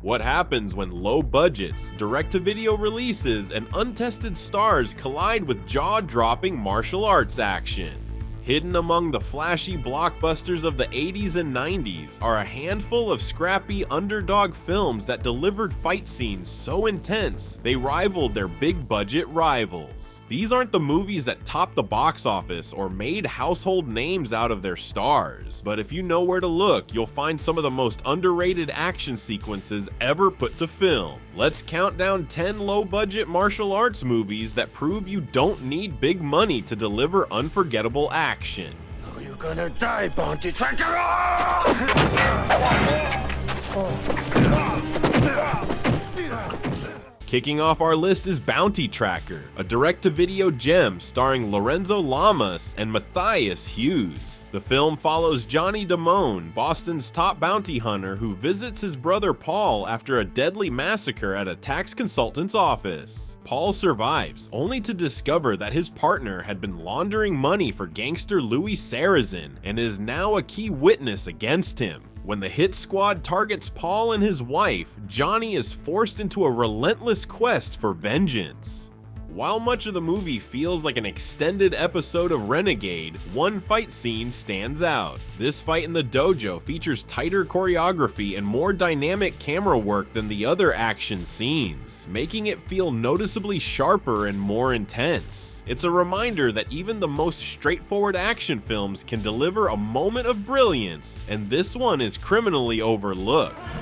What happens when low budgets, direct-to-video releases, and untested stars collide with jaw-dropping martial arts action? Hidden among the flashy blockbusters of the 80s and 90s are a handful of scrappy underdog films that delivered fight scenes so intense they rivaled their big-budget rivals. These aren't the movies that topped the box office or made household names out of their stars, but if you know where to look, you'll find some of the most underrated action sequences ever put to film. Let's count down 10 low-budget martial arts movies that prove you don't need big money to deliver unforgettable action. Now you're gonna die, bounty tracker! Kicking off our list is Bounty Tracker, a direct-to-video gem starring Lorenzo Lamas and Matthias Hughes. The film follows Johnny Damone, Boston's top bounty hunter who visits his brother Paul after a deadly massacre at a tax consultant's office. Paul survives, only to discover that his partner had been laundering money for gangster Louis Sarrazin and is now a key witness against him. When the hit squad targets Paul and his wife, Johnny is forced into a relentless quest for vengeance. While much of the movie feels like an extended episode of Renegade, one fight scene stands out. This fight in the dojo features tighter choreography and more dynamic camera work than the other action scenes, making it feel noticeably sharper and more intense. It's a reminder that even the most straightforward action films can deliver a moment of brilliance, and this one is criminally overlooked.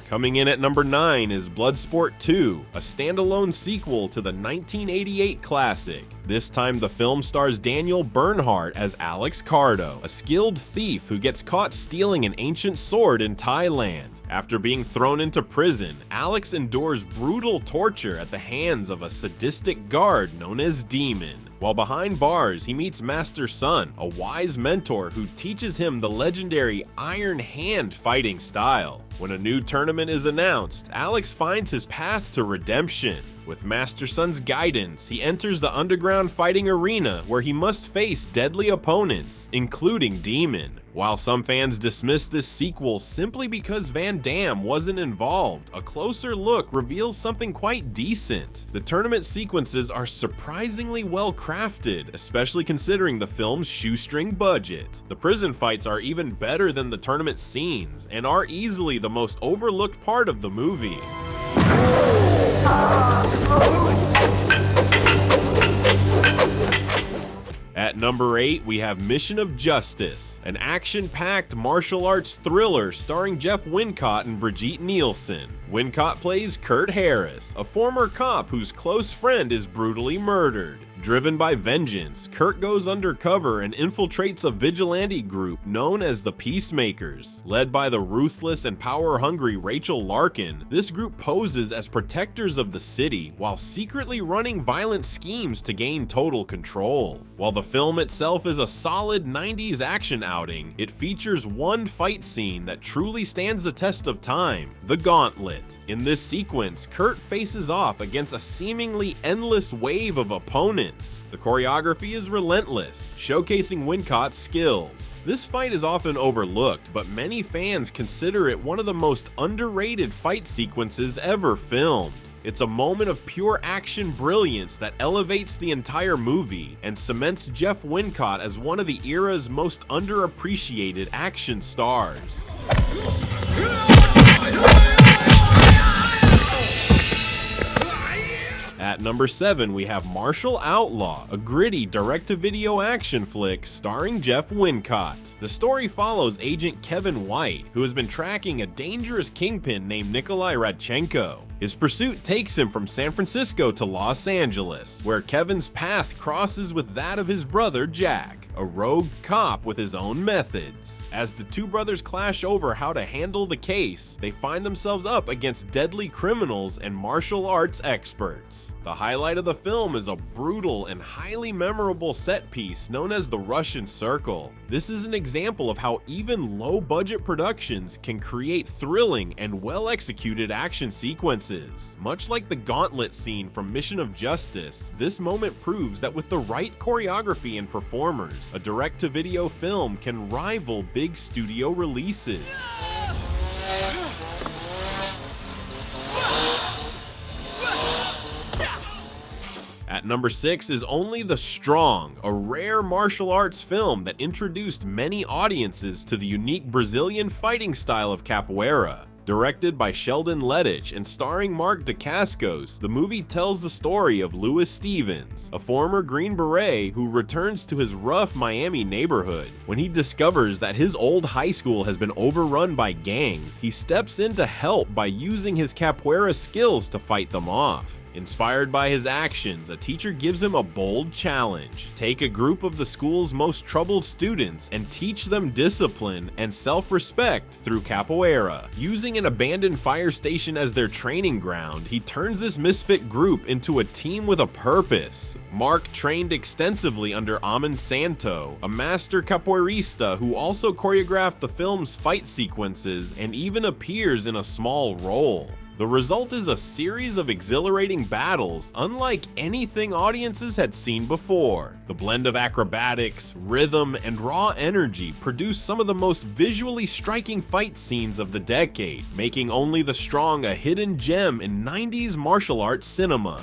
Coming in at number 9 is Bloodsport 2, a standalone sequel to the 1988 classic. This time the film stars Daniel Bernhardt as Alex Cardo, a skilled thief who gets caught stealing an ancient sword in Thailand. After being thrown into prison, Alex endures brutal torture at the hands of a sadistic guard known as Demon. While behind bars, he meets Master Sun, a wise mentor who teaches him the legendary Iron Hand fighting style. When a new tournament is announced, Alex finds his path to redemption. With Master Sun's guidance, he enters the underground fighting arena where he must face deadly opponents, including Demon. While some fans dismiss this sequel simply because Van Damme wasn't involved, a closer look reveals something quite decent. The tournament sequences are surprisingly well crafted, especially considering the film's shoestring budget. The prison fights are even better than the tournament scenes, and are easily the most overlooked part of the movie. At number 8, we have Mission of Justice, an action-packed martial arts thriller starring Jeff Wincott and Brigitte Nielsen. Wincott plays Kurt Harris, a former cop whose close friend is brutally murdered. Driven by vengeance, Kurt goes undercover and infiltrates a vigilante group known as the Peacemakers. Led by the ruthless and power-hungry Rachel Larkin, this group poses as protectors of the city while secretly running violent schemes to gain total control. While the film itself is a solid 90s action outing, it features one fight scene that truly stands the test of time: the Gauntlet. In this sequence, Kurt faces off against a seemingly endless wave of opponents. The choreography is relentless, showcasing Wincott's skills. This fight is often overlooked, but many fans consider it one of the most underrated fight sequences ever filmed. It's a moment of pure action brilliance that elevates the entire movie and cements Jeff Wincott as one of the era's most underappreciated action stars. At number 7, we have Martial Outlaw, a gritty direct-to-video action flick starring Jeff Wincott. The story follows Agent Kevin White, who has been tracking a dangerous kingpin named Nikolai Radchenko. His pursuit takes him from San Francisco to Los Angeles, where Kevin's path crosses with that of his brother Jack, a rogue cop with his own methods. As the two brothers clash over how to handle the case, they find themselves up against deadly criminals and martial arts experts. The highlight of the film is a brutal and highly memorable set piece known as the Russian Circle. This is an example of how even low-budget productions can create thrilling and well-executed action sequences. Much like the Gauntlet scene from Mission of Justice, this moment proves that with the right choreography and performers, a direct-to-video film can rival big studio releases. At number 6 is Only the Strong, a rare martial arts film that introduced many audiences to the unique Brazilian fighting style of capoeira. Directed by Sheldon Lettich and starring Mark Dacascos, the movie tells the story of Louis Stevens, a former Green Beret who returns to his rough Miami neighborhood. When he discovers that his old high school has been overrun by gangs, he steps in to help by using his capoeira skills to fight them off. Inspired by his actions, a teacher gives him a bold challenge: take a group of the school's most troubled students and teach them discipline and self-respect through capoeira. Using an abandoned fire station as their training ground, he turns this misfit group into a team with a purpose. Mark trained extensively under Amin Santo, a master capoeirista who also choreographed the film's fight sequences and even appears in a small role. The result is a series of exhilarating battles unlike anything audiences had seen before. The blend of acrobatics, rhythm, and raw energy produced some of the most visually striking fight scenes of the decade, making Only the Strong a hidden gem in 90s martial arts cinema.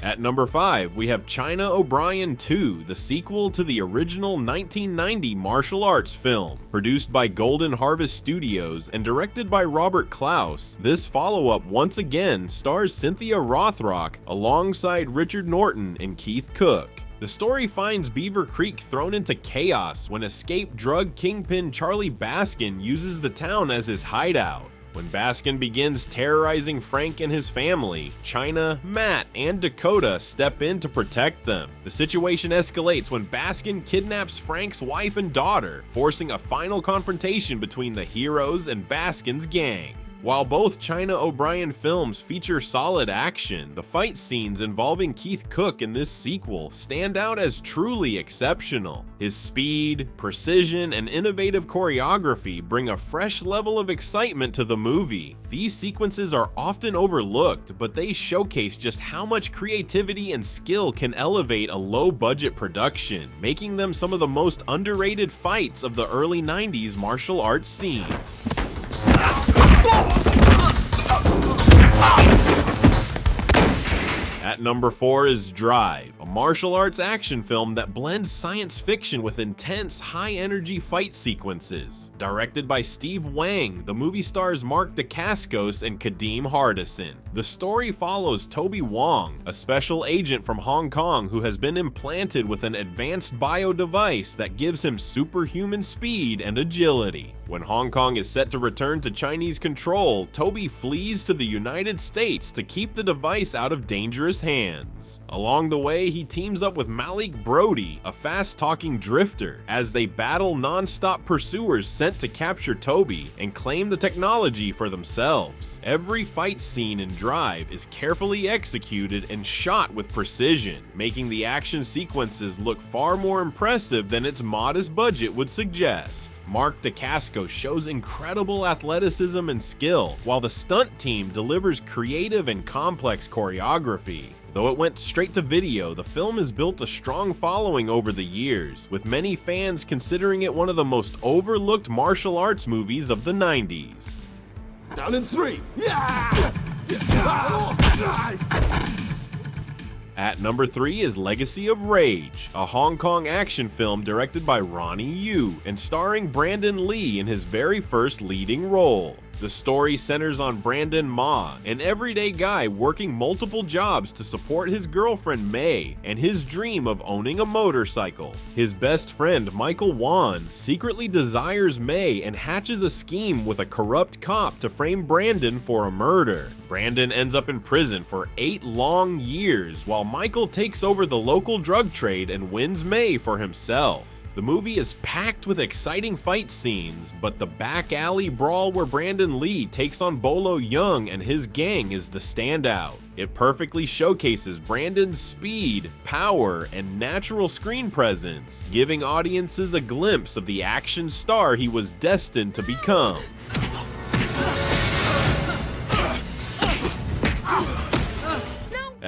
At number 5, we have China O'Brien 2, the sequel to the original 1990 martial arts film. Produced by Golden Harvest Studios and directed by Robert Klaus, this follow-up once again stars Cynthia Rothrock alongside Richard Norton and Keith Cook. The story finds Beaver Creek thrown into chaos when escaped drug kingpin Charlie Baskin uses the town as his hideout. When Baskin begins terrorizing Frank and his family, China, Matt, and Dakota step in to protect them. The situation escalates when Baskin kidnaps Frank's wife and daughter, forcing a final confrontation between the heroes and Baskin's gang. While both China O'Brien films feature solid action, the fight scenes involving Keith Cook in this sequel stand out as truly exceptional. His speed, precision, and innovative choreography bring a fresh level of excitement to the movie. These sequences are often overlooked, but they showcase just how much creativity and skill can elevate a low-budget production, making them some of the most underrated fights of the early 90s martial arts scene. At number 4 is Drive, a martial arts action film that blends science fiction with intense, high-energy fight sequences. Directed by Steve Wang, the movie stars Mark Dacascos and Kadeem Hardison. The story follows Toby Wong, a special agent from Hong Kong who has been implanted with an advanced bio device that gives him superhuman speed and agility. When Hong Kong is set to return to Chinese control, Toby flees to the United States to keep the device out of dangerous hands. Along the way, he teams up with Malik Brody, a fast-talking drifter, as they battle non-stop pursuers sent to capture Toby and claim the technology for themselves. Every fight scene in Drive is carefully executed and shot with precision, making the action sequences look far more impressive than its modest budget would suggest. Mark Dacascos shows incredible athleticism and skill, while the stunt team delivers creative and complex choreography. Though it went straight to video, the film has built a strong following over the years, with many fans considering it one of the most overlooked martial arts movies of the 90s. Down in 3. At number 3 is Legacy of Rage, a Hong Kong action film directed by Ronnie Yu and starring Brandon Lee in his very first leading role. The story centers on Brandon Ma, an everyday guy working multiple jobs to support his girlfriend May and his dream of owning a motorcycle. His best friend Michael Wan secretly desires May and hatches a scheme with a corrupt cop to frame Brandon for a murder. Brandon ends up in prison for 8 long years while Michael takes over the local drug trade and wins May for himself. The movie is packed with exciting fight scenes, but the back alley brawl where Brandon Lee takes on Bolo Young and his gang is the standout. It perfectly showcases Brandon's speed, power, and natural screen presence, giving audiences a glimpse of the action star he was destined to become.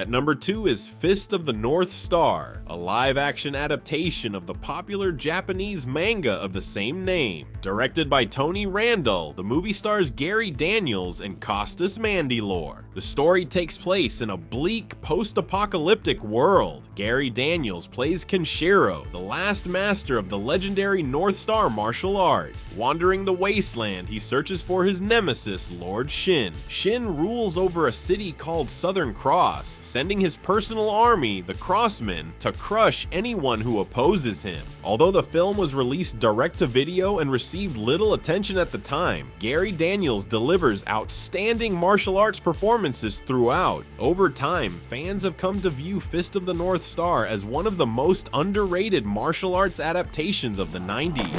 At number 2 is Fist of the North Star, a live-action adaptation of the popular Japanese manga of the same name. Directed by Tony Randall, the movie stars Gary Daniels and Costas Mandylor. The story takes place in a bleak, post-apocalyptic world. Gary Daniels plays Kenshiro, the last master of the legendary North Star martial art. Wandering the wasteland, he searches for his nemesis, Lord Shin. Shin rules over a city called Southern Cross, sending his personal army, the Crossmen, to crush anyone who opposes him. Although the film was released direct-to-video and received little attention at the time, Gary Daniels delivers outstanding martial arts performances throughout. Over time, fans have come to view Fist of the North Star as one of the most underrated martial arts adaptations of the 90s.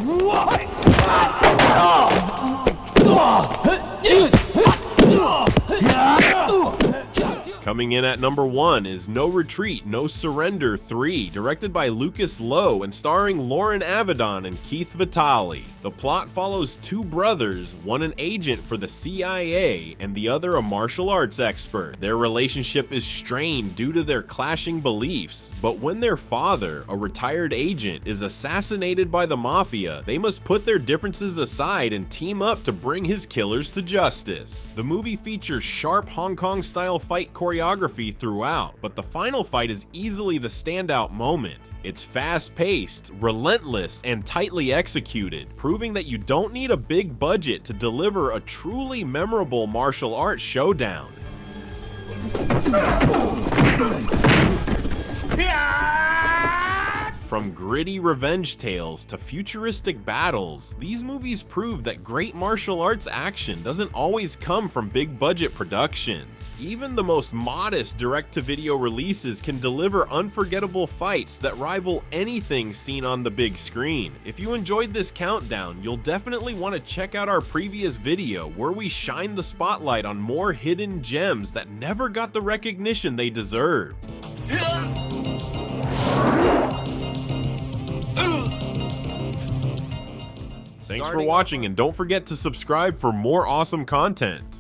Coming in at number 1 is No Retreat, No Surrender 3, directed by Lucas Lowe and starring Lauren Avedon and Keith Vitale. The plot follows two brothers, one an agent for the CIA and the other a martial arts expert. Their relationship is strained due to their clashing beliefs, but when their father, a retired agent, is assassinated by the mafia, they must put their differences aside and team up to bring his killers to justice. The movie features sharp Hong Kong-style fight choreography throughout, but the final fight is easily the standout moment. It's fast-paced, relentless, and tightly executed, proving that you don't need a big budget to deliver a truly memorable martial arts showdown. From gritty revenge tales to futuristic battles, these movies prove that great martial arts action doesn't always come from big budget productions. Even the most modest direct-to-video releases can deliver unforgettable fights that rival anything seen on the big screen. If you enjoyed this countdown, you'll definitely want to check out our previous video where we shine the spotlight on more hidden gems that never got the recognition they deserve. Thanks for watching, and don't forget to subscribe for more awesome content.